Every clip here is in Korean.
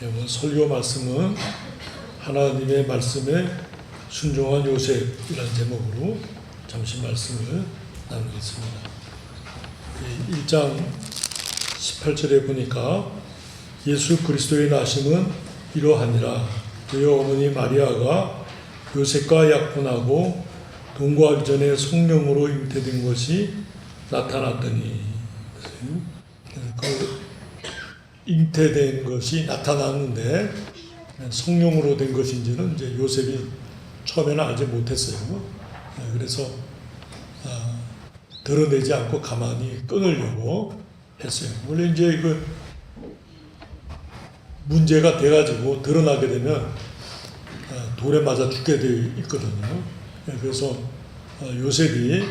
오늘 설교 말씀은 하나님의 말씀에 순종한 요셉이라는 제목으로 잠시 말씀을 나누겠습니다. 1장 18절에 보니까 예수 그리스도의 나심은 이러하니라. 그의 어머니 마리아가 요셉과 약혼하고 동거하기 전에 성령으로 잉태된 것이 나타났더니, 그 잉태된 것이 나타났는데 성령으로 된 것인지는 이제 요셉이 처음에는 알지 못했어요. 그래서 드러내지 않고 가만히 끊으려고 했어요. 원래 이제 그 문제가 돼가지고 드러나게 되면 돌에 맞아 죽게 되어 있거든요. 그래서 요셉이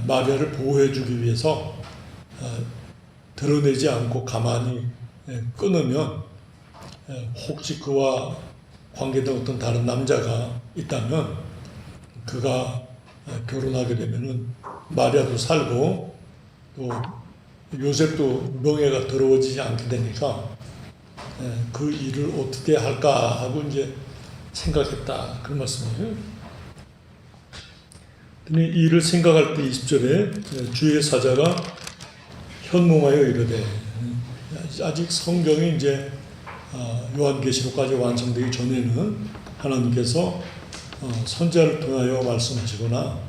마리아를 보호해주기 위해서 드러내지 않고 가만히 끊으면 혹시 그와 관계된 어떤 다른 남자가 있다면 그가 결혼하게 되면은 마리아도 살고 또 요셉도 명예가 더러워지지 않게 되니까 그 일을 어떻게 할까 하고 이제 생각했다, 그런 말씀이에요. 근데 이 일을 생각할 때 20절에 주의 사자가 현몽하여 이르되, 아직 성경이 이제 요한계시록까지 완성되기 전에는 하나님께서 선지자를 통하여 말씀하시거나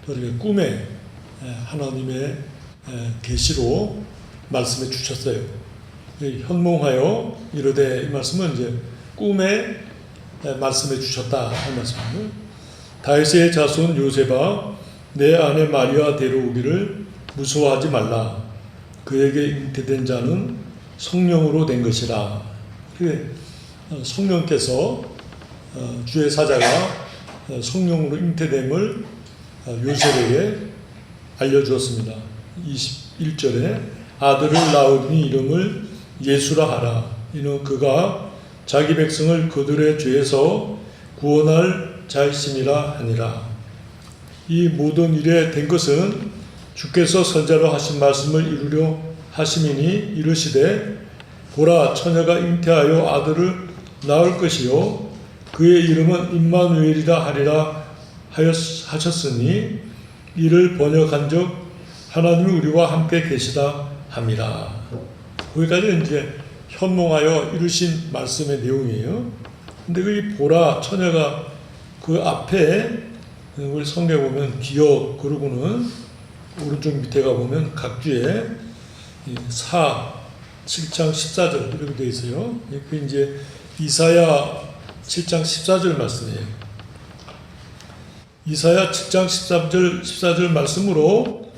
또 이렇게 꿈에 하나님의 계시로 말씀해 주셨어요. 현몽하여 이르되, 이 말씀은 이제 꿈에 말씀해 주셨다 할 말씀이에요. 다윗의 자손 요셉아, 내 아내 마리아 데려오기를 무서워하지 말라. 그에게 잉태된 자는 성령으로 된 것이라. 성령께서, 주의 사자가 성령으로 잉태됨을 요셉에게 알려주었습니다. 21절에 아들을 낳으니 이름을 예수라 하라. 이는 그가 자기 백성을 그들의 죄에서 구원할 자이심이라 하니라. 이 모든 일에 된 것은 주께서 선자로 하신 말씀을 이루려 하심이니, 이르시되 보라, 처녀가 잉태하여 아들을 낳을 것이요 그의 이름은 임마누엘이라 하리라 하셨으니, 이를 번역한즉 하나님이 우리와 함께 계시다 함이라. 거기까지 이제 현몽하여 이루신 말씀의 내용이에요. 근데 그 보라, 처녀가 그 앞에 우리 성경에 보면 기억, 그러고는 오른쪽 밑에 가보면 각주에 7장 14절 이렇게 되어 있어요. 그 이제 이사야 7장 14절 말씀이에요. 이사야 7장 14절 말씀으로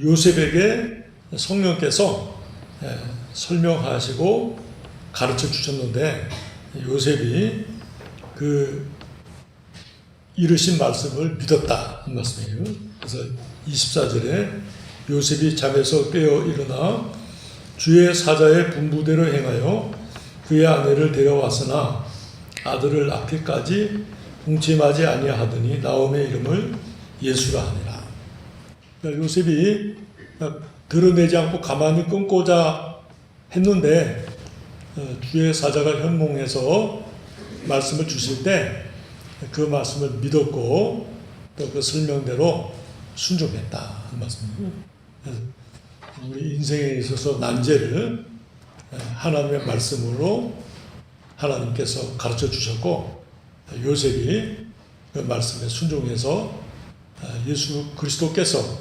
요셉에게 성령께서 설명하시고 가르쳐 주셨는데, 요셉이 그 이르신 말씀을 믿었다 한 말씀이에요. 그래서 24절에 요셉이 잠에서 깨어 일어나 주의 사자의 분부대로 행하여 그의 아내를 데려왔으나 아들을 낳기까지 동침하지 아니하더니 나옴의 이름을 예수라 하니라. 그러니까 요셉이 드러내지 않고 가만히 끊고자 했는데 주의 사자가 현몽해서 말씀을 주실 때 그 말씀을 믿었고 또 그 설명대로 순종했다 하는 말씀입니다. 우리 인생에 있어서 난제를 하나님의 말씀으로 하나님께서 가르쳐 주셨고, 요셉이 그 말씀에 순종해서 예수 그리스도께서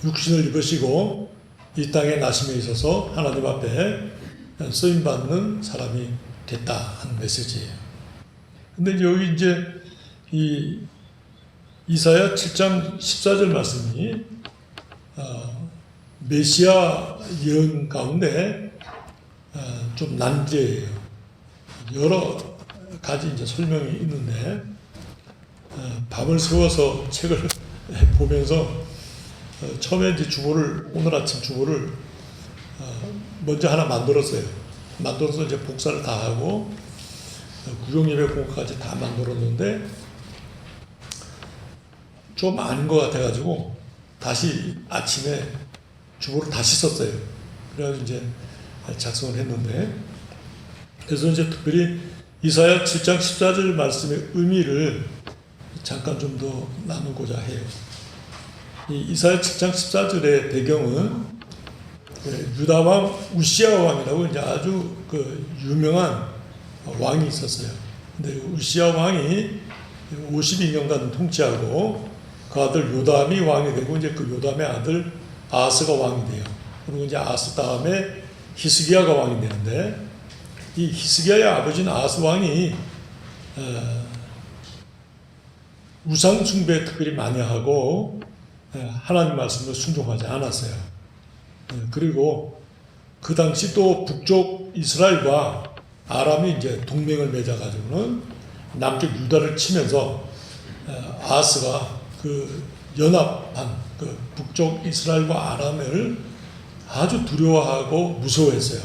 육신을 입으시고 이 땅에 나심에 있어서 하나님 앞에 쓰임받는 사람이 됐다 하는 메시지예요. 근데 여기 이제 이 이사야 7장 14절 말씀이 메시아 예언 가운데 좀 난제예요. 여러 가지 이제 설명이 있는데, 밤을 새워서 책을 보면서 처음에 이제 오늘 아침 주보를 먼저 하나 만들었어요. 만들어서 이제 복사를 다 하고 구용예배 공까지 다 만들었는데 좀 아닌 것 같아가지고 다시 아침에 주보를 다시 썼어요. 그래서 이제 작성을 했는데, 그래서 이제 특별히 이사야 7장 14절 말씀의 의미를 잠깐 좀 더 나누고자 해요. 이 이사야 7장 14절의 배경은 유다 왕 우시야 왕이라고 이제 아주 그 유명한 왕이 있었어요. 근데 우시야 왕이 52년간 통치하고 그 아들 요담이 왕이 되고 이제 그 요담의 아들 아스가 왕이 돼요. 그리고 이제 아스 다음에 히스기야가 왕이 되는데 이 히스기야의 아버지인 아스 왕이 우상 숭배 특별히 많이 하고 하나님 말씀을 순종하지 않았어요. 그리고 그 당시 또 북쪽 이스라엘과 아람이 이제 동맹을 맺어가지고는 남쪽 유다를 치면서 아스가 그 연합한 그 북쪽 이스라엘과 아람을 아주 두려워하고 무서워했어요.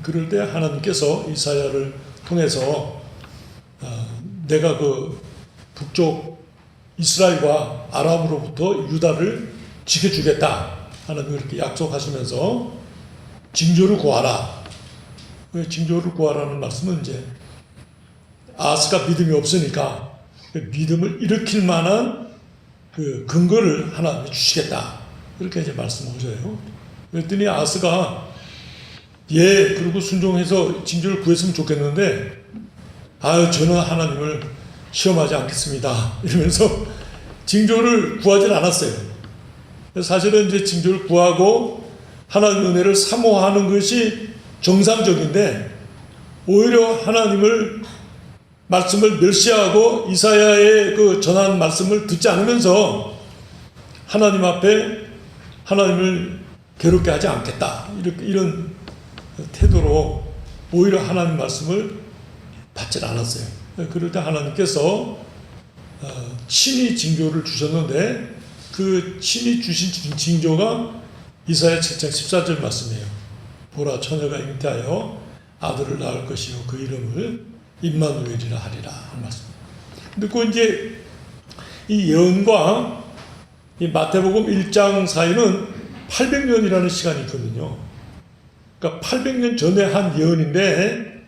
그럴 때 하나님께서 이사야를 통해서 내가 그 북쪽 이스라엘과 아람으로부터 유다를 지켜주겠다 하나님 그렇게 약속하시면서 징조를 구하라. 징조를 구하라는 말씀은 이제 아스가 믿음이 없으니까 믿음을 일으킬 만한 그 근거를 하나님이 주시겠다. 그렇게 이제 말씀하셔요. 그랬더니 아스가 그리고 순종해서 징조를 구했으면 좋겠는데 저는 하나님을 시험하지 않겠습니다. 이러면서 징조를 구하지 않았어요. 사실은 이제 징조를 구하고 하나님의 은혜를 사모하는 것이 정상적인데 오히려 하나님을 말씀을 멸시하고 이사야의 그 전한 말씀을 듣지 않으면서 하나님 앞에 하나님을 괴롭게 하지 않겠다. 이런 태도로 오히려 하나님 말씀을 받지 않았어요. 그럴 때 하나님께서 친히 징조를 주셨는데 그 친히 주신 징조가 이사야 7장 14절 말씀이에요. 보라 처녀가 잉태하여 아들을 낳을 것이요 그 이름을 임마누엘이라 하리라 하는 말씀. 근데 그 이제 이 예언과 이 마태복음 1장 사이는 800년이라는 시간이 있거든요. 그러니까 800년 전에 한 예언인데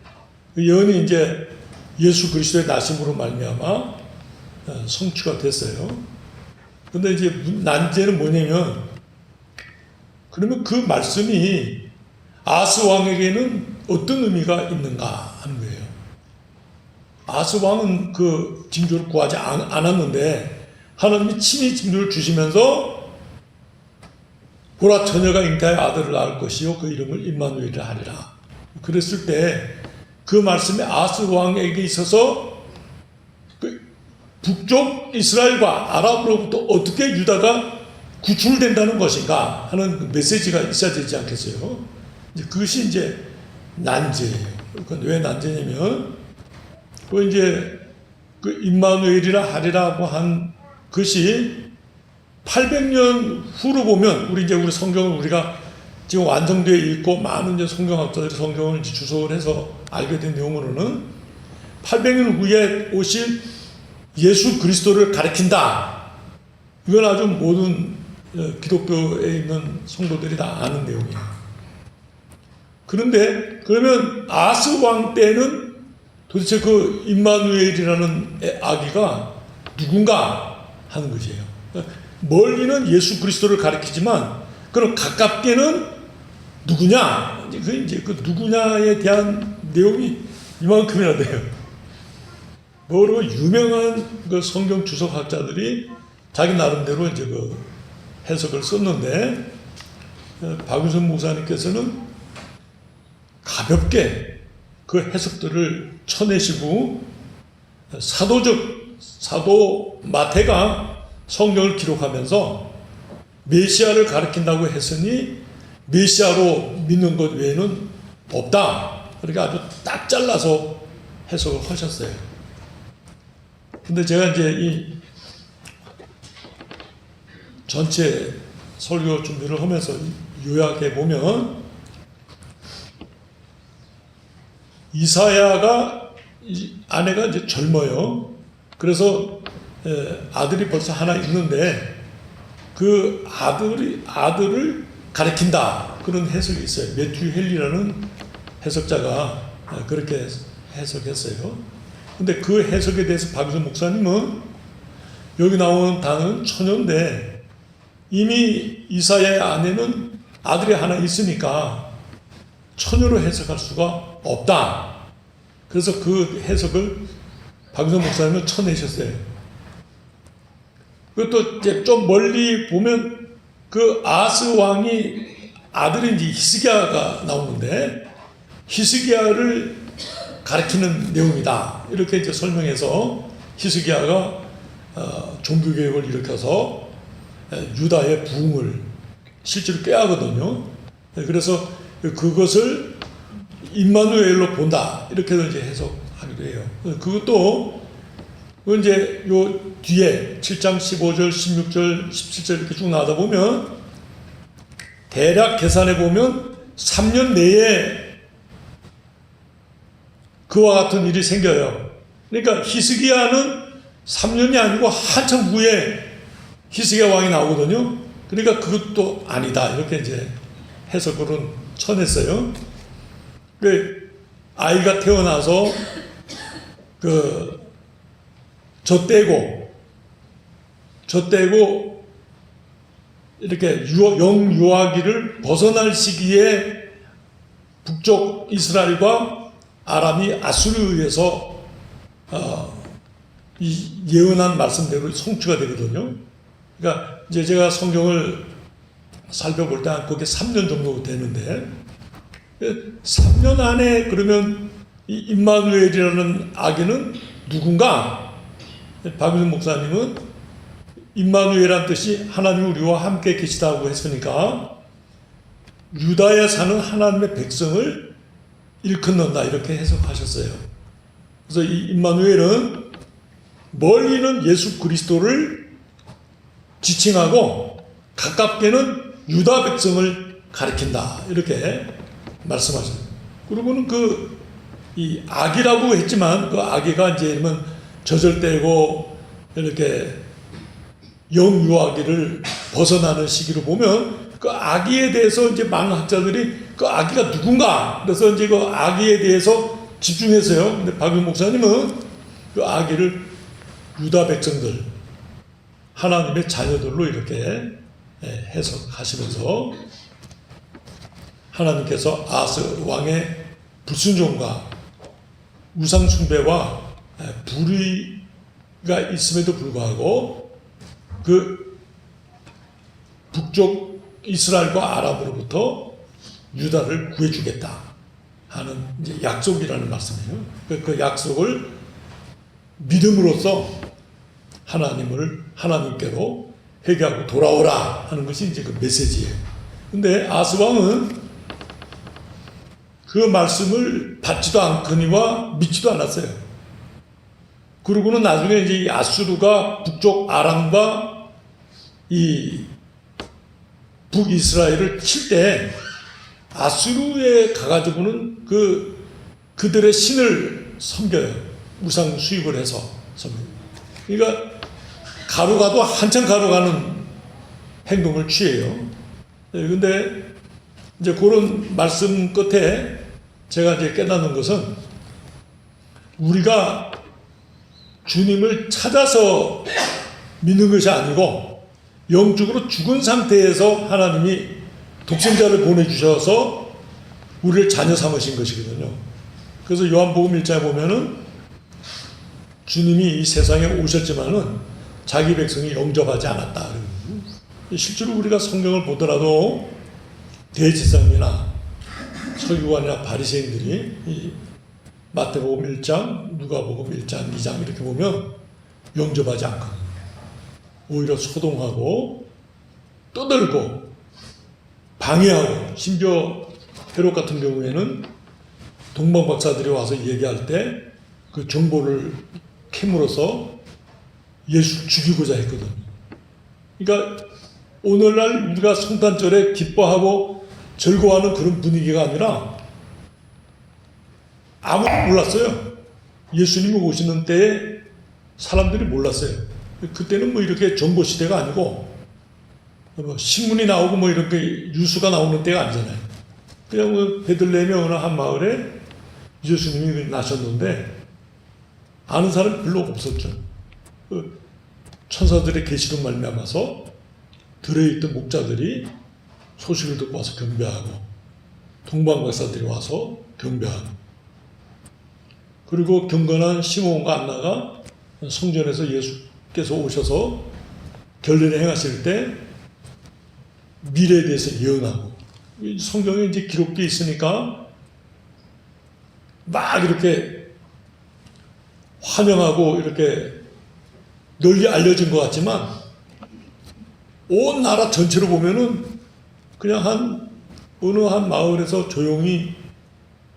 그 예언이 이제 예수 그리스도의 나심으로 말미암아 성취가 됐어요. 근데 이제 난제는 뭐냐면 그러면 그 말씀이 아스 왕에게는 어떤 의미가 있는가 하는 거예요. 아스 왕은 그 징조를 구하지 않았는데 하나님이 친히 징조를 주시면서 보라 처녀가 잉태하여 아들을 낳을 것이요 그 이름을 임마누엘이라 하리라. 그랬을 때 그 말씀이 아스 왕에게 있어서 그 북쪽 이스라엘과 아랍으로부터 어떻게 유다가 구출된다는 것인가 하는 메시지가 있어야 되지 않겠어요? 그것이 이제 난제예요. 그러니까 왜 난제냐면 그 이제 그 임마누엘이라 하리라고 한 것이 800년 후로 보면 우리 성경을 우리가 지금 완성되어 있고 많은 이제 성경학자들이 성경을 이제 주석을 해서 알게 된 내용으로는 800년 후에 오실 예수 그리스도를 가리킨다. 이건 아주 모든 기독교에 있는 성도들이 다 아는 내용이에요. 그런데 그러면 아스 왕 때는 도대체 그 임마누엘이라는 아기가 누군가 하는 것이에요. 멀리는 예수 그리스도를 가리키지만 그럼 가깝게는 누구냐? 그 누구냐에 대한 내용이 이만큼이나 돼요. 뭐로 유명한 그 성경 주석학자들이 자기 나름대로 이제 그 해석을 썼는데 박유선 목사님께서는 가볍게 그 해석들을 쳐내시고 사도 마태가 성경을 기록하면서 메시아를 가리킨다고 했으니 메시아로 믿는 것 외에는 없다. 그렇게 아주 딱 잘라서 해석을 하셨어요. 근데 제가 이제 이 전체 설교 준비를 하면서 요약해 보면 이사야가 아내가 이제 젊어요. 그래서 아들이 벌써 하나 있는데 그 아들을 가리킨다 그런 해석이 있어요. 매튜 헬리라는 해석자가 그렇게 해석했어요. 근데 그 해석에 대해서 박유선 목사님은 여기 나오는 단어는 처녀인데 이미 이사야의 아내는 아들이 하나 있으니까 처녀로 해석할 수가 없다. 그래서 그 해석을 박유선 목사님은 쳐내셨어요. 그것도 이제 좀 멀리 보면 그 아스 왕이 아들이 이제 히스기야가 나오는데 히스기야를 가리키는 내용이다. 이렇게 이제 설명해서 히스기야가 종교개혁을 일으켜서 유다의 부흥을 실제로 꾀하거든요. 그래서 그것을 임마누엘로 본다. 이렇게 이제 해석하기도 해요. 그것도 이제 요 뒤에 7장 15절, 16절, 17절 이렇게 쭉 나가다 보면 대략 계산해 보면 3년 내에 그와 같은 일이 생겨요. 그러니까 히스기야는 3년이 아니고 한참 후에 히스기야 왕이 나오거든요. 그러니까 그것도 아니다. 이렇게 이제 해석으로는 쳐냈어요. 그 아이가 태어나서 젖대고 이렇게 영유아기를 벗어날 시기에 북쪽 이스라엘과 아람이 아수르에 의해서 이 예언한 말씀대로 성취가 되거든요. 그러니까 이제 제가 성경을 살펴볼 때 그게 3년 정도 되는데 3년 안에 그러면 이 임마누엘이라는 아기는 누군가? 박유선 목사님은 임마누엘이라는 뜻이 하나님 우리와 함께 계시다고 했으니까 유다에 사는 하나님의 백성을 일컫는다 이렇게 해석하셨어요. 그래서 이 임마누엘은 멀리는 예수 그리스도를 지칭하고 가깝게는 유다 백성을 가리킨다 이렇게 말씀하셨어요. 그리고는 이 아기라고 했지만 그 아기가 이제 저절대고 이렇게 영유아기를 벗어나는 시기로 보면 그 아기에 대해서 이제 많은 학자들이 그 아기가 누군가 그래서 이제 그 아기에 대해서 집중했어요. 근데 박유선 목사님은 그 아기를 유다 백성들 하나님의 자녀들로 이렇게 해석하시면서 하나님께서 아스 왕의 불순종과 우상 숭배와 불의가 있음에도 불구하고 그 북쪽 이스라엘과 아람으로부터 유다를 구해주겠다 하는 이제 약속이라는 말씀이에요. 그 약속을 믿음으로써 하나님께로 회개하고 돌아오라 하는 것이 이제 그 메시지예요. 근데 아스 왕은 그 말씀을 받지도 않거니와 믿지도 않았어요. 그러고는 나중에 이제 이 아수르가 북쪽 아람과 이 북이스라엘을 칠 때 아수르에 가가지고는 그들의 신을 섬겨요. 우상 수입을 해서 섬겨요. 그러니까 가로가도 한참 가로가는 행동을 취해요. 근데 이제 그런 말씀 끝에 제가 이제 깨닫는 것은 우리가 주님을 찾아서 믿는 것이 아니고 영적으로 죽은 상태에서 하나님이 독생자를 보내주셔서 우리를 자녀 삼으신 것이거든요. 그래서 요한복음 1장에 보면은 주님이 이 세상에 오셨지만은 자기 백성이 영접하지 않았다. 실제로 우리가 성경을 보더라도 대제사장이나 서기관이나 바리새인들이 이 마태복음 1장, 누가복음 1장, 2장 이렇게 보면 영접하지 않거든요. 오히려 소동하고 떠들고 방해하고 심지어 헤롯 같은 경우에는 동방박사들이 와서 얘기할 때 그 정보를 캐물어서 예수 죽이고자 했거든요. 그러니까 오늘날 우리가 성탄절에 기뻐하고 즐거워하는 그런 분위기가 아니라 아무도 몰랐어요. 예수님이 오시는 때에 사람들이 몰랐어요. 그때는 뭐 이렇게 정보 시대가 아니고 뭐 신문이 나오고 뭐 이렇게 뉴스가 나오는 때가 아니잖아요. 그냥 뭐 베들레헴의 어느 한 마을에 예수님이 나셨는데 아는 사람이 별로 없었죠. 천사들의 계시로 말미암아서 들에 있던 목자들이 소식을 듣고 와서 경배하고 동방 박사들이 와서 경배하고 그리고 경건한 시몬과 안나가 성전에서 예수께서 오셔서 결례를 행하실 때 미래에 대해서 예언하고 성경에 이제 기록되어 있으니까 막 이렇게 환영하고 이렇게 널리 알려진 것 같지만 온 나라 전체로 보면은 그냥 어느 한 마을에서 조용히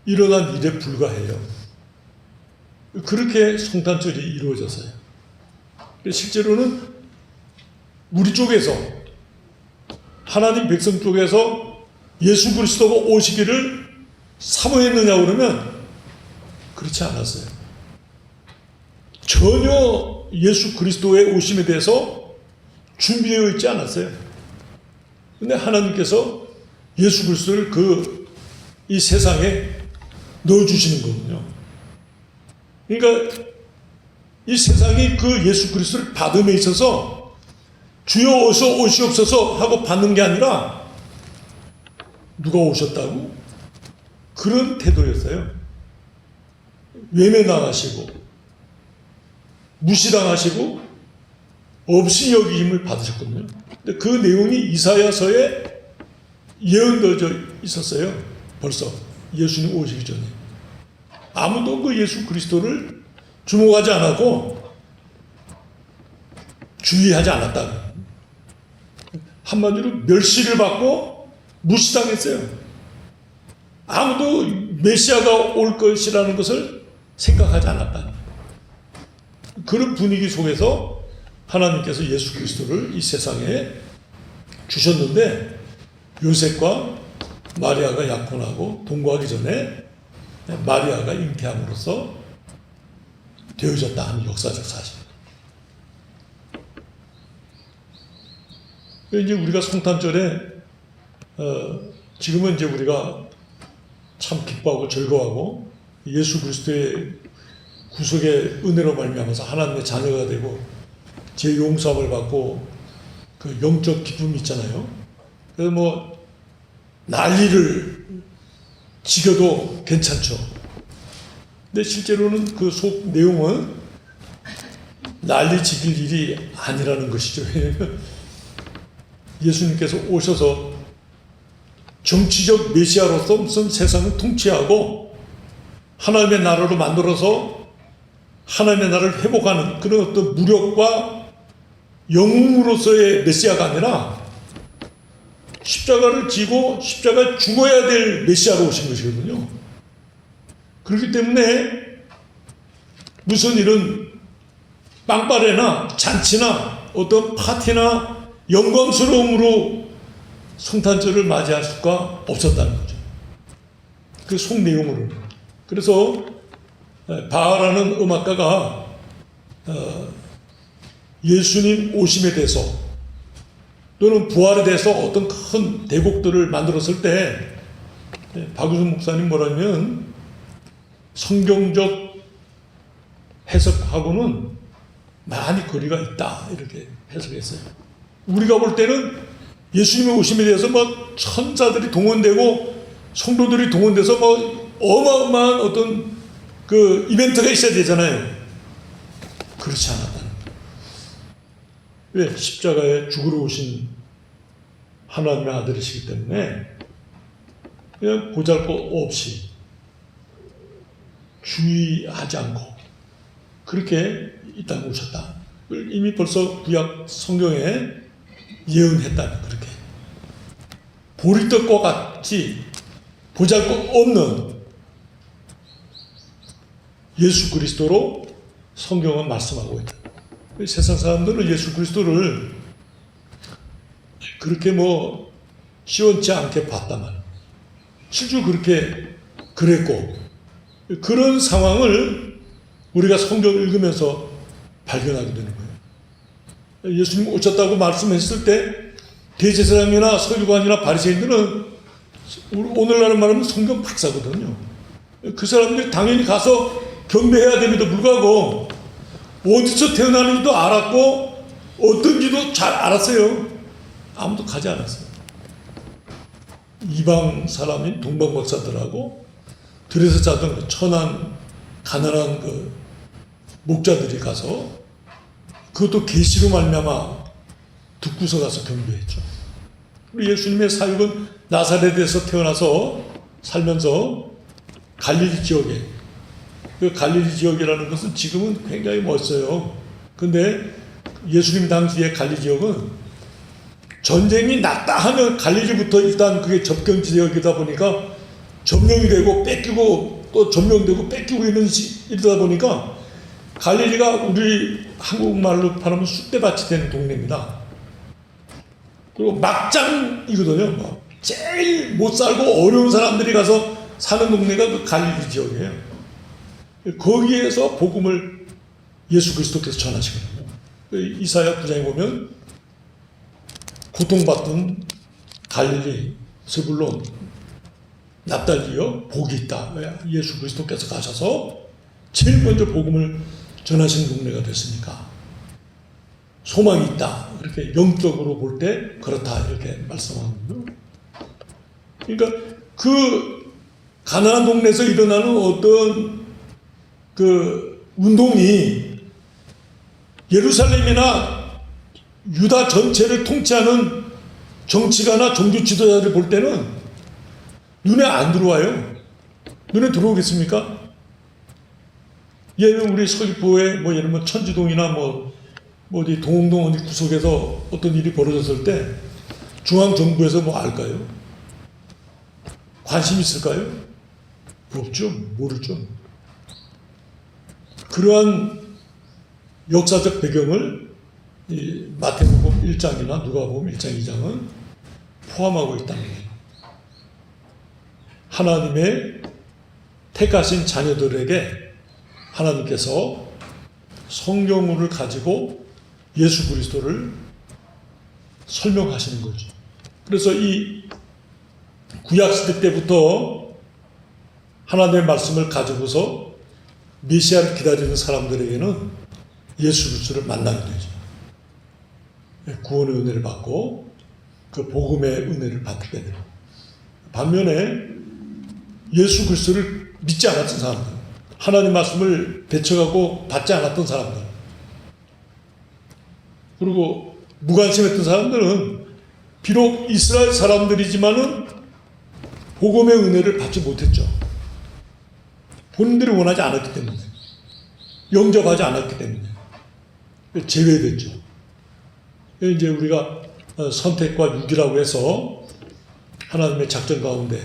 일어난 일에 불과해요. 그렇게 성탄절이 이루어졌어요. 실제로는 우리 쪽에서 하나님 백성 쪽에서 예수 그리스도가 오시기를 사모했느냐 그러면 그렇지 않았어요. 전혀 예수 그리스도의 오심에 대해서 준비되어 있지 않았어요. 근데 하나님께서 예수 그리스도를 이 세상에 넣어주시는 거군요. 그러니까 이 세상이 그 예수 그리스도를 받음에 있어서 주여 어서 오시옵소서 하고 받는 게 아니라 누가 오셨다고? 그런 태도였어요. 외면당하시고 무시당하시고 없이 여김을 받으셨거든요. 근데 그 내용이 이사야서에 예언되어져 있었어요. 벌써 예수님 오시기 전에. 아무도 그 예수 그리스도를 주목하지 않았고 주의하지 않았다. 한마디로 멸시를 받고 무시당했어요. 아무도 메시아가 올 것이라는 것을 생각하지 않았다. 그런 분위기 속에서 하나님께서 예수 그리스도를 이 세상에 주셨는데 요셉과 마리아가 약혼하고 동거하기 전에 마리아가 잉태함으로써 되어졌다 하는 역사적 사실. 이제 우리가 성탄절에 지금은 이제 우리가 참 기뻐하고 즐거워하고 예수 그리스도의 구속의 은혜로 말미암아서 하나님의 자녀가 되고 제 용서함을 받고 그 영적 기쁨이 있잖아요. 그래서 뭐 난리를 지겨도 괜찮죠. 근데 실제로는 그 속 내용은 난리 지길 일이 아니라는 것이죠. 예수님께서 오셔서 정치적 메시아로서 무슨 세상을 통치하고 하나님의 나라로 만들어서 하나님의 나라를 회복하는 그런 어떤 무력과 영웅으로서의 메시아가 아니라 십자가를 지고 십자가에 죽어야 될 메시아로 오신 것이거든요. 그렇기 때문에 무슨 이런 빵빠레나 잔치나 어떤 파티나 영광스러움으로 성탄절을 맞이할 수가 없었다는 거죠. 그 속 내용으로는. 그래서 바하라는 음악가가 예수님 오심에 대해서 또는 부활에 대해서 어떤 큰 대곡들을 만들었을 때 박유선 목사님 뭐라면 성경적 해석하고는 많이 거리가 있다 이렇게 해석했어요. 우리가 볼 때는 예수님의 오심에 대해서 뭐 천사들이 동원되고 성도들이 동원돼서 뭐 어마어마한 어떤 그 이벤트가 있어야 되잖아요. 그렇지 않았다는 거예요. 왜? 십자가에 죽으러 오신 하나님의 아들이시기 때문에 그냥 보잘것없이 주의하지 않고 그렇게 이 땅에 오셨다. 이미 벌써 구약 성경에 예언했다는 그렇게 보리떡과 같이 보잘것없는 예수 그리스도로 성경은 말씀하고 있다. 세상 사람들은 예수 그리스도를 그렇게 뭐 시원치 않게 봤다만 실제로 그렇게 그랬고 그런 상황을 우리가 성경을 읽으면서 발견하게 되는 거예요. 예수님 오셨다고 말씀했을 때 대제사장이나 서기관이나 바리새인들은 오늘날 말하면 성경 박사거든요. 그 사람들이 당연히 가서 경배해야 됨에도 불구하고 어디서 태어나는지도 알았고 어떤지도 잘 알았어요. 아무도 가지 않았어요. 이방 사람인 동방 박사들하고 들에서 자던 그 천한 가난한 그 목자들이 가서 그것도 계시로 말미암아 듣고서 가서 경배했죠. 우리 예수님의 사역은 나사렛에서 태어나서 살면서 갈릴리 지역에, 그 갈릴리 지역이라는 것은 지금은 굉장히 멋져요. 근데 예수님 당시의 갈릴리 지역은 전쟁이 났다 하면 갈릴리부터 일단 그게 접경 지역이다 보니까 점령이 되고 뺏기고 또 점령되고 뺏기고 이러다 보니까 갈릴리가 우리 한국말로 말하면 쑥대밭이 되는 동네입니다. 그리고 막장이거든요. 제일 못 살고 어려운 사람들이 가서 사는 동네가 그 갈릴리 지역이에요. 거기에서 복음을 예수 그리스도께서 전하시거든요. 이사야 9장에 보면 고통받던 갈릴리, 스불론, 납달리여 복이 있다. 왜? 예수 그리스도께서 가셔서 제일 먼저 복음을 전하시는 동네가 됐으니까 소망이 있다. 이렇게 영적으로 볼 때 그렇다 이렇게 말씀하거든요. 그러니까 그 가난한 동네에서 일어나는 어떤 그 운동이 예루살렘이나 유다 전체를 통치하는 정치가나 종교 지도자를 볼 때는 눈에 안 들어와요. 눈에 들어오겠습니까? 예를 우리 서귀포에 뭐 예를 들면 천지동이나 뭐 어디 동홍동 어디 구석에서 어떤 일이 벌어졌을 때 중앙 정부에서 뭐 알까요? 관심 있을까요? 없죠. 모르죠. 그러한 역사적 배경을 이 마태복음 1장이나 누가복음 1장 2장은 포함하고 있다는 거예요. 하나님의 택하신 자녀들에게 하나님께서 성경을 가지고 예수 그리스도를 설명하시는 거죠. 그래서 이 구약시대 때부터 하나님의 말씀을 가지고서 메시아를 기다리는 사람들에게는 예수 그리스도를 만나게 되죠. 구원의 은혜를 받고 그 복음의 은혜를 받게 됩니다. 반면에 예수 그리스도를 믿지 않았던 사람들, 하나님 말씀을 배척하고 받지 않았던 사람들, 그리고 무관심했던 사람들은 비록 이스라엘 사람들이지만은 복음의 은혜를 받지 못했죠. 본인들이 원하지 않았기 때문에, 영접하지 않았기 때문에 제외됐죠. 이제 우리가 선택과 유기라고 해서 하나님의 작전 가운데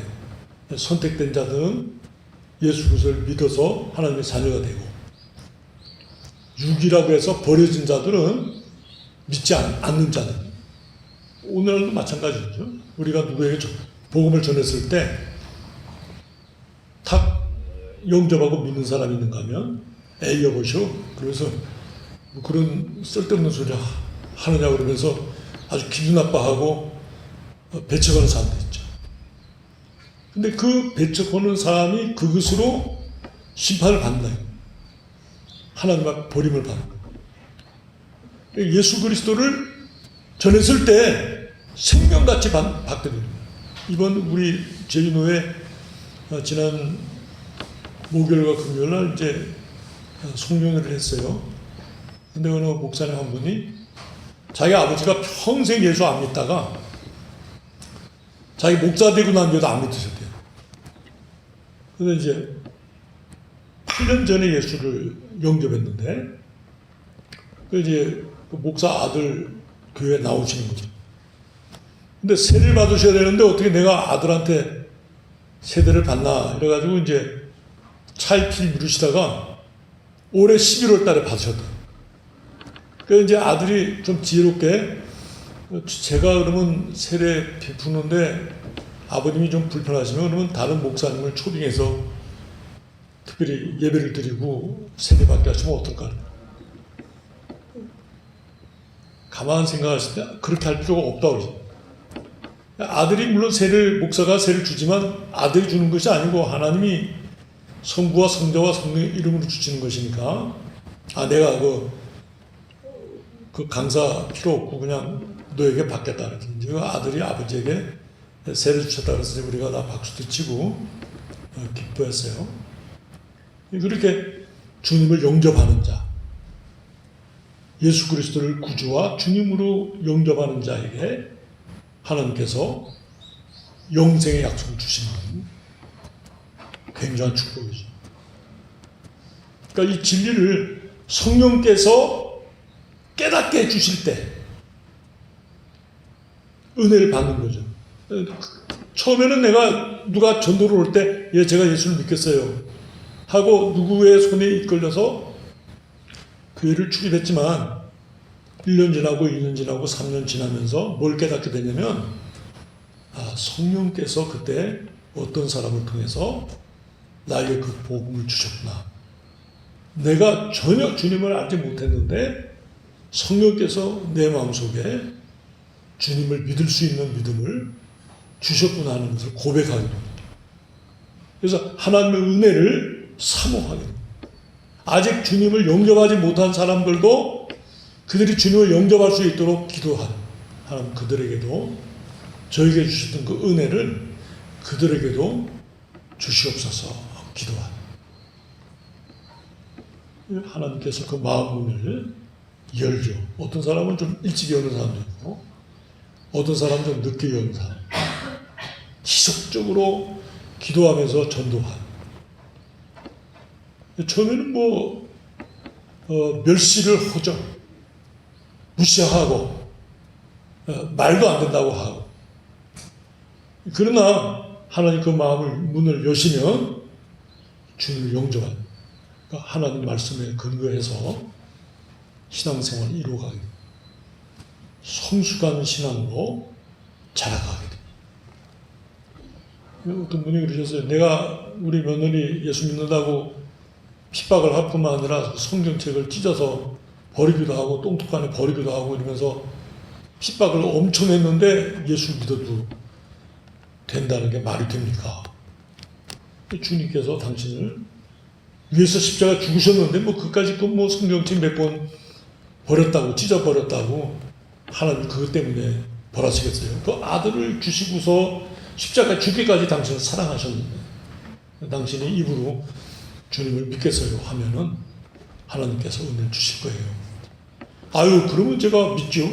선택된 자들은 예수 그리스도를 믿어서 하나님의 자녀가 되고, 유기라고 해서 버려진 자들은 믿지 않는 자들. 오늘도 마찬가지죠. 우리가 누구에게 복음을 전했을 때 탁 영접하고 믿는 사람이 있는가 하면 에이 여보시오, 그래서 뭐 그런 쓸데없는 소리 하느냐 그러면서 아주 기분 나빠하고 배척하는 사람도 있죠. 근데 그 배척하는 사람이 그것으로 심판을 받는다. 하나님 앞에 버림을 받는 거예요. 예수 그리스도를 전했을 때 생명같이 받게 됩니다. 이번 우리 제주노회 지난 목요일과 금요일날 이제 송년회를 했어요. 근데 어느 목사님 한 분이 자기 아버지가 평생 예수 안 믿다가 자기 목사 되고 난 뒤에도 안 믿으셨대요. 근데 이제 8년 전에 예수를 영접했는데, 그 이제 그 목사 아들 교회에 나오시는 거죠. 근데 세례를 받으셔야 되는데 어떻게 내가 아들한테 세례를 받나 이래가지고 이제 차일피일 미루시다가 올해 11월 달에 받으셨다. 그래서 이제 아들이 좀 지혜롭게 제가 그러면 세례 베푸는데 아버님이 좀 불편하시면 그러면 다른 목사님을 초빙해서 특별히 예배를 드리고 세례 받게 하시면 어떨까? 가만 생각하실 때 그렇게 할 필요가 없다고 그러죠. 아들이 물론 목사가 세를 주지만 아들이 주는 것이 아니고 하나님이 성부와 성자와 성령의 이름으로 주시는 것이니까 내가 그 강사 필요 없고 그냥 너에게 받겠다 그랬더니 그 아들이 아버지에게 세를 주셨다 그래서 우리가 다 박수도 치고 기뻐했어요. 그렇게 주님을 영접하는 자, 예수 그리스도를 구주와 주님으로 영접하는 자에게 하나님께서 영생의 약속을 주시는 굉장한 축복이죠. 그러니까 이 진리를 성령께서 깨닫게 해주실 때 은혜를 받는 거죠. 처음에는 내가 누가 전도를 올 때 제가 예수를 믿겠어요 하고 누구의 손에 이끌려서 교회를 출입했지만 1년 지나고 2년 지나고 3년 지나면서 뭘 깨닫게 되냐면 성령께서 그때 어떤 사람을 통해서 나에게 그 복음을 주셨구나. 내가 전혀 주님을 알지 못했는데 성령께서 내 마음속에 주님을 믿을 수 있는 믿음을 주셨구나 하는 것을 고백하게 됩니다. 그래서 하나님의 은혜를 사모하게 됩니다. 아직 주님을 영접하지 못한 사람들도 그들이 주님을 영접할 수 있도록 기도하는 하나님 그들에게도 저에게 주셨던 그 은혜를 그들에게도 주시옵소서 기도하는 하나님께서 그 마음문을 열죠. 어떤 사람은 좀 일찍 여는 사람도 있고 어떤 사람은 좀 늦게 여는 사람 지속적으로 기도하면서 전도하는 처음에는 멸시를 하죠. 무시하고 말도 안 된다고 하고 그러나 하나님 그 마음을 문을 여시면 주님을 영접하는 그러니까 하나님 말씀에 근거해서 신앙생활을 이루어가게 됩니다. 성숙한 신앙으로 자라가게 됩니다. 어떤 분이 그러셨어요. 내가 우리 며느리 예수 믿는다고 핍박을 할 뿐만 아니라 성경책을 찢어서 버리기도 하고 똥톡간에 버리기도 하고 이러면서 핍박을 엄청 했는데 예수 믿어도 된다는 게 말이 됩니까? 주님께서 당신을 위해서 십자가 죽으셨는데 그까짓 성경책 몇 권 버렸다고 찢어버렸다고 하나님 그것 때문에 벌하시겠어요? 그 아들을 주시고서 십자가 죽기까지 당신을 사랑하셨는데 당신이 입으로 주님을 믿겠어요 하면은 하나님께서 은혜를 주실 거예요. 그러면 제가 믿죠.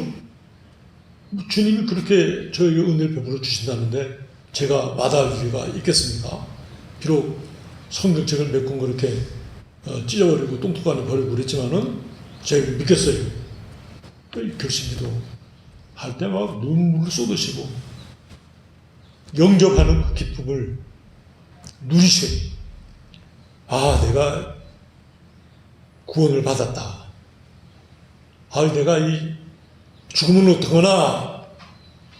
주님이 그렇게 저에게 은혜를 베풀어 주신다는데 제가 마다할 이유가 있겠습니까? 비록 성경책을 몇 권 그렇게 찢어버리고 똥톡간에 버리고 그랬지만은 제가 믿겠어요. 결심기도 할 때 막 눈물을 쏟으시고 영접하는 그 기쁨을 누리셔요. 내가 구원을 받았다. 내가 이 죽으면 어떡하나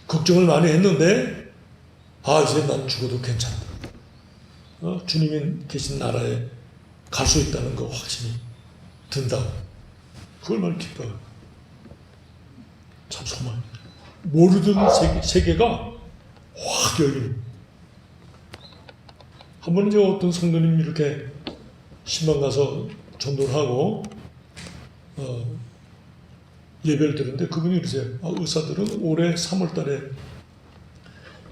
걱정을 많이 했는데 이제 난 죽어도 괜찮다. 주님이 계신 나라에 갈 수 있다는 거 확신이 든다고. 그걸 많이 기뻐요. 참 소망. 모르던 세계가 확 열리는. 한 번은 제가 어떤 성도님 이렇게 신방 가서 전도를 하고 예배를 드렸는데 그분이 그러세요. 의사들은 올해 3월 달에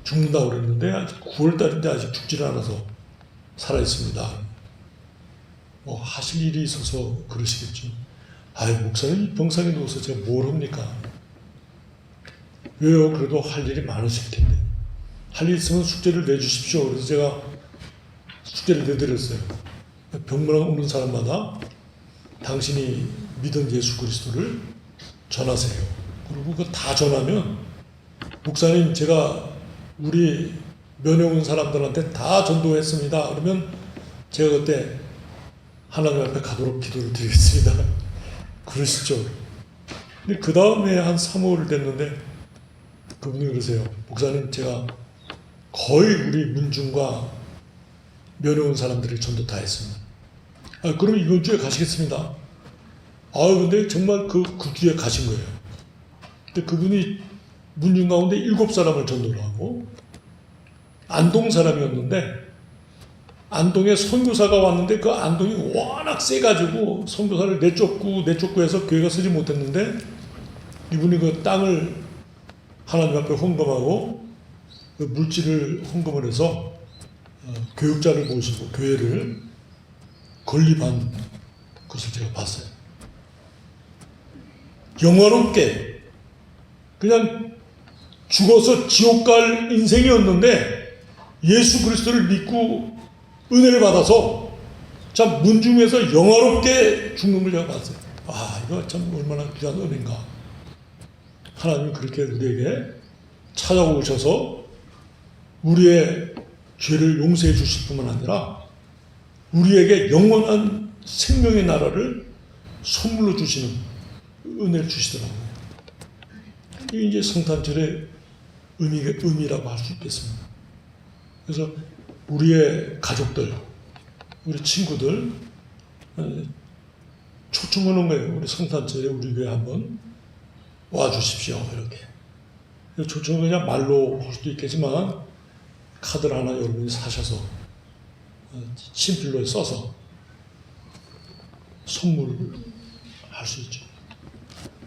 죽는다고 그랬는데 아직 9월 달인데 아직 죽지를 않아서 살아있습니다. 하실 일이 있어서 그러시겠죠. 목사님 병상에 누워서 제가 뭘 합니까? 왜요? 그래도 할 일이 많으실 텐데. 할 일 있으면 숙제를 내주십시오. 그래서 제가 숙제를 내드렸어요. 병문안 오는 사람마다 당신이 믿은 예수 그리스도를 전하세요. 그리고 그거 다 전하면 목사님 제가 우리 면회 온 사람들한테 다 전도했습니다. 그러면 제가 그때 하나님 앞에 가도록 기도를 드리겠습니다. 그러시죠. 근데 그 다음에 한 3월을 됐는데 그분이 그러세요. 목사님 제가 거의 우리 문중과 면회 온 사람들이 전도 다 했습니다. 그럼 이번 주에 가시겠습니다. 근데 정말 그 주에 가신 거예요. 근데 그분이 문중 가운데 7사람을 전도를 하고 안동 사람이었는데 안동에 선교사가 왔는데 그 안동이 워낙 세가지고 선교사를 내쫓고 해서 교회가 서지 못했는데 이분이 그 땅을 하나님 앞에 헌금하고 그 물질을 헌금을 해서 교육자를 모시고 교회를 건립한 것을 제가 봤어요. 영화롭게 그냥 죽어서 지옥 갈 인생이었는데 예수 그리스도를 믿고 은혜를 받아서 참 문중에서 영화롭게 죽는 걸 제가 봤어요. 아, 이거 참 얼마나 귀한 은혜인가. 하나님이 그렇게 우리에게 찾아오셔서 우리의 죄를 용서해 주실 뿐만 아니라 우리에게 영원한 생명의 나라를 선물로 주시는 은혜를 주시더라고요. 이게 이제 성탄절의 의미라고 할 수 있겠습니다. 그래서 우리의 가족들, 우리 친구들 초청하는 거예요. 우리 성탄절에 우리 교회 한번 와 주십시오. 이렇게. 초청은 그냥 말로 할 수도 있겠지만 카드를 하나 여러분이 사셔서 친필로 써서 선물을 할 수 있죠.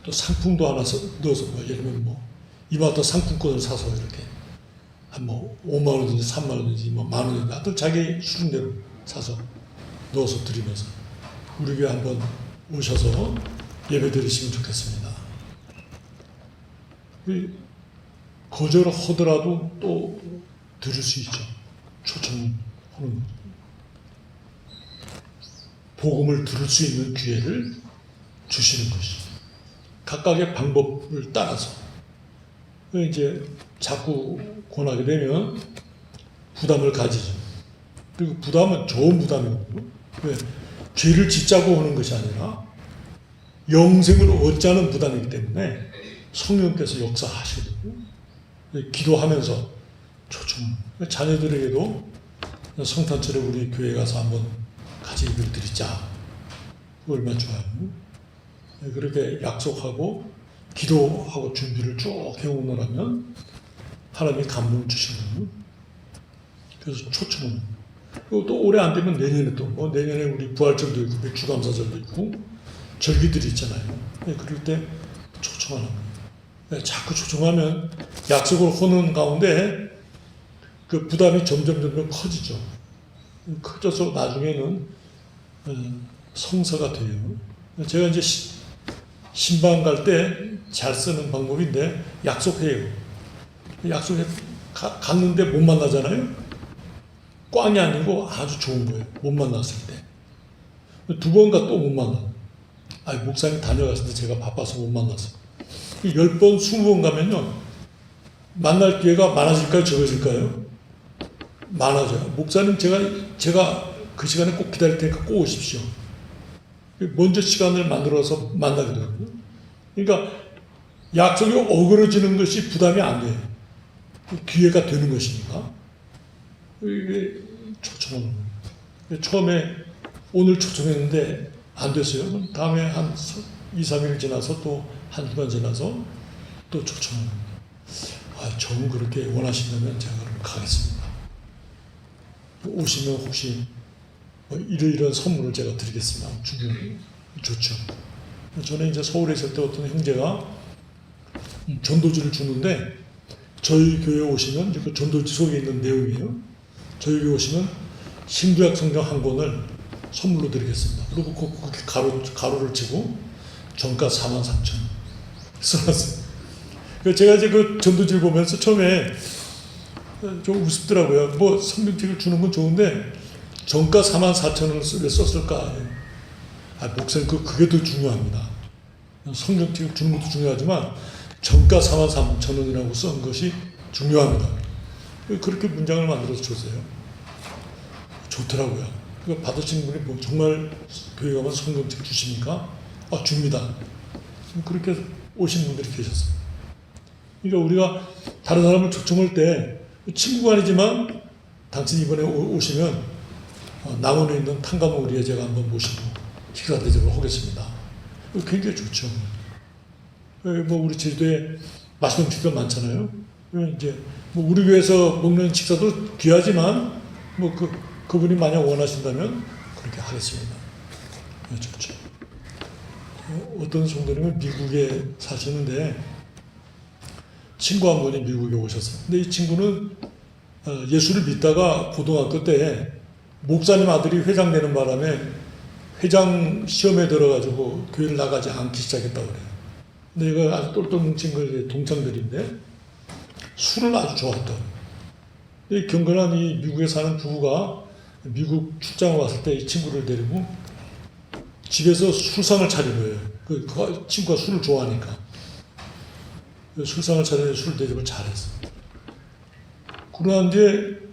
또 상품도 하나 넣어서 예를 들면 이마트 상품권을 사서 이렇게 한 5만 원인지 3만 원인지 만 원인지 하여튼 자기 수준대로 사서 넣어서 드리면서 우리 교회 한번 오셔서 예배 드리시면 좋겠습니다. 거절하더라도 또 들을 수 있죠. 초청하는 거죠. 복음을 들을 수 있는 기회를 주시는 것이죠. 각각의 방법을 따라서 이제 자꾸 권하게 되면 부담을 가지죠. 그리고 부담은 좋은 부담이거든요. 왜? 죄를 짓자고 하는 것이 아니라 영생을 얻자는 부담이기 때문에 성령께서 역사하시거든요. 기도하면서 초청. 자녀들에게도 성탄절에 우리 교회 가서 한번 같이 예배를 드리자. 얼마나 좋아요. 그렇게 약속하고 기도하고 준비를 쭉 해오느라면 하나님이 감동을 주시거든요. 그래서 초청은. 그리고 또 올해 안 되면 내년에 또 내년에 우리 부활절도 있고 주감사절도 있고 절기들이 있잖아요. 그럴 때 초청하는 거예요. 자꾸 초청하면 약속을 하는 가운데 그 부담이 점점 커지죠. 커져서 나중에는 성사가 돼요. 제가 이제 신방 갈 때 잘 쓰는 방법인데 약속해요. 약속해 갔는데 못 만나잖아요. 꽝이 아니고 아주 좋은 거예요. 못 만났을 때. 두 번가 또 못 만나. 목사님 다녀갔을 때 제가 바빠서 못 만났어요. 10번, 20번 가면요. 만날 기회가 많아질까요? 적어질까요? 많아져요. 목사님 제가 그 시간에 꼭 기다릴 테니까 꼭 오십시오. 먼저 시간을 만들어서 만나게 되거든요. 그러니까 약속이 어그러지는 것이 부담이 안 돼요. 기회가 되는 것이니까. 이게 초청하는 거예요. 처음에 오늘 초청했는데 안 됐어요. 그럼 다음에 한 2, 3일 지나서 또 한 주간 지나서 또 초청하는 거예요. 정 그렇게 원하신다면 제가 그럼 가겠습니다. 오시면 혹시 이런 선물을 제가 드리겠습니다. 주면 좋죠. 저는 이제 서울에 있을 때 어떤 형제가 전도지를 주는데 저희 교회에 오시면 그 전도지 속에 있는 내용이에요. 저희 교회 오시면 신구약 성경 한 권을 선물로 드리겠습니다. 그리고 그렇게 가로를 치고 정가 43,000원 써놨어요. 제가 이제 그 전도지를 보면서 처음에 좀 우습더라고요. 성경책을 주는 건 좋은데 정가 44,000원을 왜 썼을까? 목사님 그게 더 중요합니다. 성경책을 주는 것도 중요하지만 정가 43,000원이라고 쓴 것이 중요합니다. 그렇게 문장을 만들어서 줬어요. 좋더라고요. 받으시는 분이 정말 교회 가면 성경책 주십니까? 줍니다. 그렇게 오신 분들이 계셨어요. 그러니까 우리가 다른 사람을 초청할 때 친구가 아니지만 당신 이번에 오시면 남원에 있는 탕가모리에 제가 한번 모시고 식사 대접을 하겠습니다. 굉장히 좋죠. 우리 제주도에 맛있는 식사 많잖아요. 이제 우리 교회에서 먹는 식사도 귀하지만 그 그분이 만약 원하신다면 그렇게 하겠습니다. 좋죠. 어떤 성도님은 미국에 사시는데 친구 한 분이 미국에 오셨어요. 근데 이 친구는 예수를 믿다가 고등학교 때 목사님 아들이 회장 되는 바람에 회장 시험에 들어가지고 교회를 나가지 않기 시작했다고 그래요. 근데 이거 아주 똘똘 뭉친 거 동창들인데 술을 아주 좋아했다. 이 경건한 이 미국에 사는 부부가 미국 출장을 왔을 때 이 친구를 데리고 집에서 술상을 차린 거예요. 그 친구가 술을 좋아하니까. 술상을 차리는 술 대접을 잘했어. 그러한 뒤에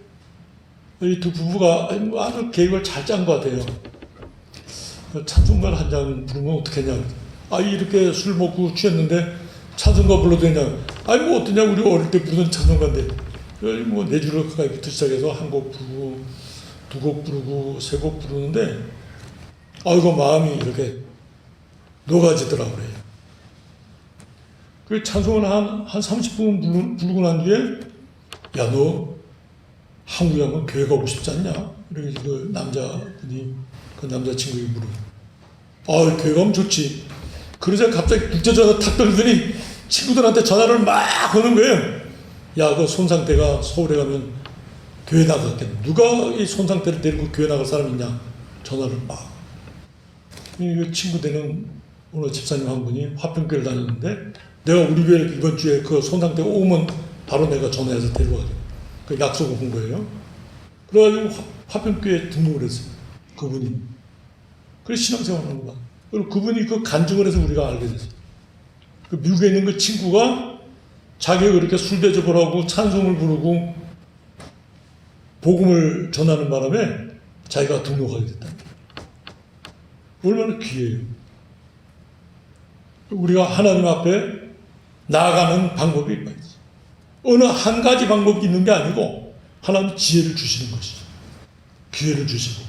이 두 부부가 아주 계획을 잘 짠 것 같아요. 찬송가를 한 장 부르면 어떻겠냐. 이렇게 술 먹고 취했는데 찬송가 불러도 되냐. 뭐 어떠냐. 우리 어릴 때 부르던 찬송가인데. 뭐 네 줄을 가까이부터 시작해서 한 곡 부르고, 두 곡 부르고, 세 곡 부르는데, 이거 마음이 이렇게 녹아지더라고 그래요. 그 찬송을 한 30분 부르고 난 뒤에, 야, 너 한국에 가면 교회 가고 싶지 않냐? 이렇게 그 남자분이, 그 남자친구에게 물어. 교회 가면 좋지. 그러자 갑자기 국제 전화 탁 떨더니 친구들한테 전화를 막 하는 거예요. 야, 그 손상태가 서울에 가면 교회 나갔겠네. 누가 이 손상태를 데리고 교회 나갈 사람 있냐? 전화를 막. 이 친구 되는 오늘 집사님 한 분이 화평교회를 다녔는데 내가 우리 교회 이번 주에 그 손상태가 오면 바로 내가 전화해서 데려가게. 그 약속을 한 거예요. 그래가지고 화평교회에 등록을 했어요. 그분이. 그래서 신앙생활 하는 거야. 그리고 그분이 그 간증을 해서 우리가 알게 됐어요. 그 미국에 있는 그 친구가 자기가 그렇게 술 대접을 하고 찬송을 부르고 복음을 전하는 바람에 자기가 등록하게 됐다. 얼마나 귀해요. 우리가 하나님 앞에 나아가는 방법이 있어요. 어느 한 가지 방법이 있는 게 아니고 하나님 지혜를 주시는 것이죠. 기회를 주시고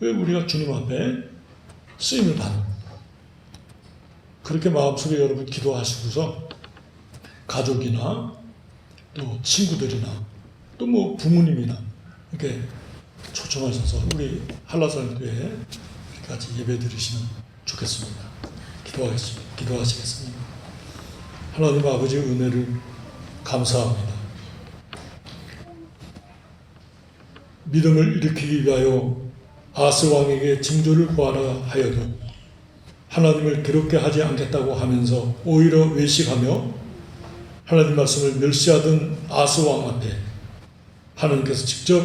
왜 우리가 주님 앞에 쓰임을 받는 거예요. 그렇게 마음속에 여러분 기도하시고서 가족이나 또 친구들이나 또 뭐 부모님이나 이렇게 초청하셔서 우리 한라산교회에 같이 예배 드리시면 좋겠습니다. 기도하겠습니다. 기도하시겠습니다. 하나님 아버지의 은혜를 감사합니다. 믿음을 일으키기 위하여 아스 왕에게 징조를 구하라 하여도 하나님을 괴롭게 하지 않겠다고 하면서 오히려 외식하며 하나님 말씀을 멸시하던 아스 왕 앞에 하나님께서 직접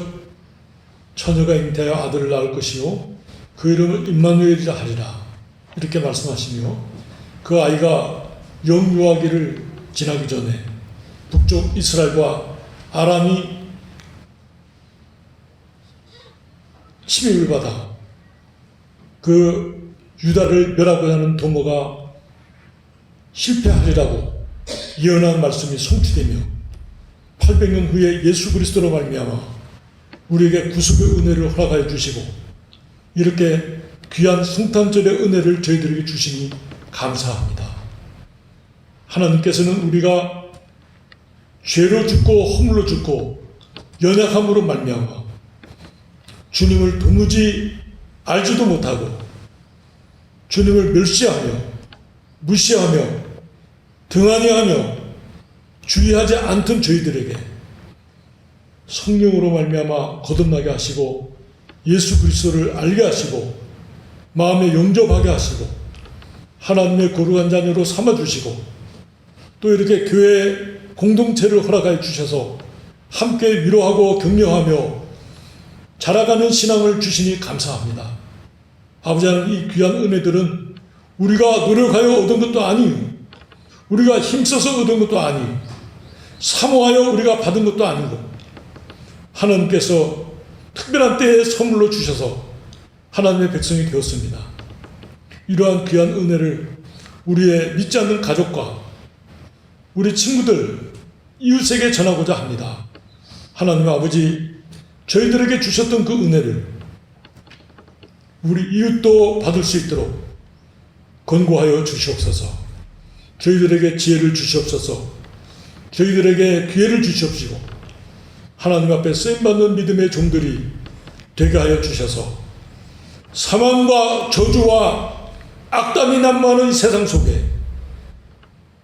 처녀가 잉태하여 아들을 낳을 것이요 그 이름을 임마누엘이라 하리라 이렇게 말씀하시며 그 아이가 영유아기를 지나기 전에 북쪽 이스라엘과 아람이 침입을 받아 그 유다를 멸하고자 하는 도모가 실패하리라고 예언한 말씀이 성취되며 800년 후에 예수 그리스도로 말미암아 우리에게 구속의 은혜를 허락하여 주시고 이렇게 귀한 성탄절의 은혜를 저희들에게 주시니 감사합니다. 하나님께서는 우리가 죄로 죽고 허물로 죽고 연약함으로 말미암아 주님을 도무지 알지도 못하고 주님을 멸시하며 무시하며 등한히하며 주의하지 않던 저희들에게 성령으로 말미암아 거듭나게 하시고 예수 그리스도를 알게 하시고 마음에 영접하게 하시고 하나님의 거룩한 자녀로 삼아주시고 또 이렇게 교회 공동체를 허락하여 주셔서 함께 위로하고 격려하며 자라가는 신앙을 주시니 감사합니다. 아버지 하나님 이 귀한 은혜들은 우리가 노력하여 얻은 것도 아니요 우리가 힘써서 얻은 것도 아니요 사모하여 우리가 받은 것도 아니고 하나님께서 특별한 때에 선물로 주셔서 하나님의 백성이 되었습니다. 이러한 귀한 은혜를 우리의 믿지 않는 가족과 우리 친구들, 이웃에게 전하고자 합니다. 하나님 아버지, 저희들에게 주셨던 그 은혜를 우리 이웃도 받을 수 있도록 권고하여 주시옵소서. 저희들에게 지혜를 주시옵소서. 저희들에게 기회를 주시옵시고 하나님 앞에 쓰임받는 믿음의 종들이 되게 하여 주셔서 사망과 저주와 악담이 난무하는 이 세상 속에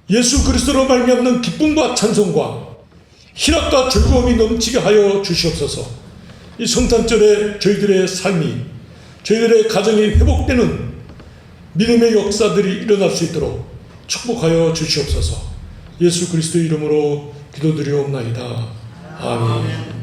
예수 그리스도로 말미암는 기쁨과 찬송과 희락과 즐거움이 넘치게 하여 주시옵소서. 이 성탄절에 저희들의 삶이, 저희들의 가정이 회복되는 믿음의 역사들이 일어날 수 있도록 축복하여 주시옵소서. 예수 그리스도 이름으로 기도드리옵나이다. 아멘.